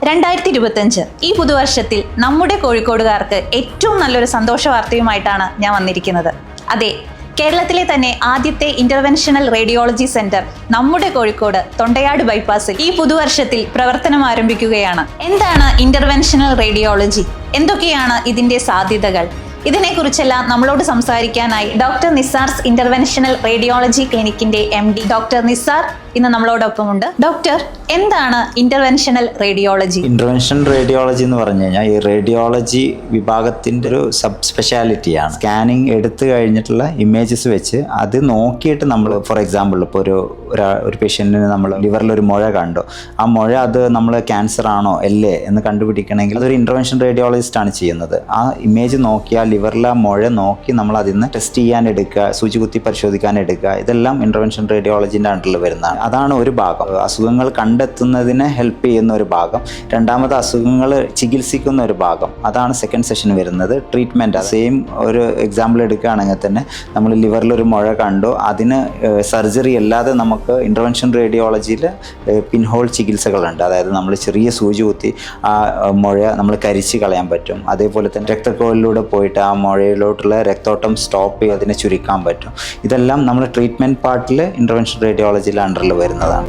2025 ഈ പുതുവർഷത്തിൽ നമ്മുടെ കോഴിക്കോടുകാർക്ക് ഏറ്റവും നല്ലൊരു സന്തോഷ വാർത്തയുമായിട്ടാണ് ഞാൻ വന്നിരിക്കുന്നത്. അതെ, കേരളത്തിലെ തന്നെ ആദ്യത്തെ ഇന്റർവെൻഷണൽ റേഡിയോളജി സെന്റർ നമ്മുടെ കോഴിക്കോട് തൊണ്ടയാട് ബൈപ്പാസിൽ ഈ പുതുവർഷത്തിൽ പ്രവർത്തനം ആരംഭിക്കുകയാണ്. എന്താണ് ഇന്റർവെൻഷണൽ റേഡിയോളജി? എന്തൊക്കെയാണ് ഇതിന്റെ സാധ്യതകൾ? ഇതിനെക്കുറിച്ചെല്ലാം നമ്മളോട് സംസാരിക്കാനായി ഡോക്ടർ നിസാർസ് ഇന്റർവെൻഷണൽ റേഡിയോളജി ക്ലിനിക്കിന്റെ MD ഡോക്ടർ നിസാർ ഇന്ന് നമ്മളോടൊപ്പമുണ്ട്. ഡോക്ടർ, എന്താണ് ഇന്റർവെൻഷണൽ റേഡിയോളജി? ഇന്റർവെൻഷൻ റേഡിയോളജി എന്ന് പറഞ്ഞു കഴിഞ്ഞാൽ ഈ റേഡിയോളജി വിഭാഗത്തിന്റെ ഒരു സബ് സ്പെഷ്യാലിറ്റിയാണ്. സ്കാനിങ് എടുത്തു കഴിഞ്ഞിട്ടുള്ള ഇമേജസ് വെച്ച് അത് നോക്കിയിട്ട് നമ്മൾ, ഫോർ എക്സാമ്പിൾ ഇപ്പോൾ ഒരു പേഷ്യന്റിന് നമ്മൾ ലിവറിൽ ഒരു മുഴ കണ്ടു, ആ മുഴ അത് നമ്മൾ ക്യാൻസർ ആണോ അല്ലേ എന്ന് കണ്ടുപിടിക്കണമെങ്കിൽ അതൊരു ഇന്റർവെൻഷൻ റേഡിയോളജിസ്റ്റ് ആണ് ചെയ്യുന്നത്. ആ ഇമേജ് നോക്കിയാൽ ലിവറിലെ മുഴ നോക്കി നമ്മൾ അതിന് ടെസ്റ്റ് ചെയ്യാൻ എടുക്കുക, സൂചി കുത്തി പരിശോധിക്കാൻ എടുക്കുക, ഇതെല്ലാം ഇന്റർവെൻഷൻ റേഡിയോളജിന്റെ അണ്ടറിൽ വരുന്നതാണ്. അതാണ് ഒരു ഭാഗം, അസുഖങ്ങൾ കണ്ടെത്തുന്നതിനെ ഹെൽപ്പ് ചെയ്യുന്ന ഒരു ഭാഗം. രണ്ടാമത് അസുഖങ്ങൾ ചികിത്സിക്കുന്ന ഒരു ഭാഗം, അതാണ് സെക്കൻഡ് സെഷൻ വരുന്നത്. ട്രീറ്റ്മെന്റ് സെയിം ഒരു എക്സാമ്പിൾ എടുക്കുകയാണെങ്കിൽ തന്നെ നമ്മൾ ലിവറിൽ ഒരു മുഴ കണ്ടു, അതിന് സർജറി അല്ലാതെ നമുക്ക് ഇന്റർവെൻഷൻ റേഡിയോളജിയിൽ പിൻഹോൾ ചികിത്സകളുണ്ട്. അതായത് നമ്മൾ ചെറിയ സൂചി കുത്തി ആ മുഴ നമ്മൾ കരിച്ച് കളയാൻ പറ്റും. അതേപോലെ തന്നെ രക്തക്കുഴലിലൂടെ പോയിട്ട് ആ മുഴയിലോട്ടുള്ള രക്തോട്ടം സ്റ്റോപ്പ് ചെയ്ത് അതിനെ ചുരുക്കാൻ പറ്റും. ഇതെല്ലാം നമ്മൾ ട്രീറ്റ്മെന്റ് പാർട്ടിൽ ഇന്റർവെൻഷൻ റേഡിയോളജിയിൽ അണ്ടറിൽ വരുന്നതാണ്.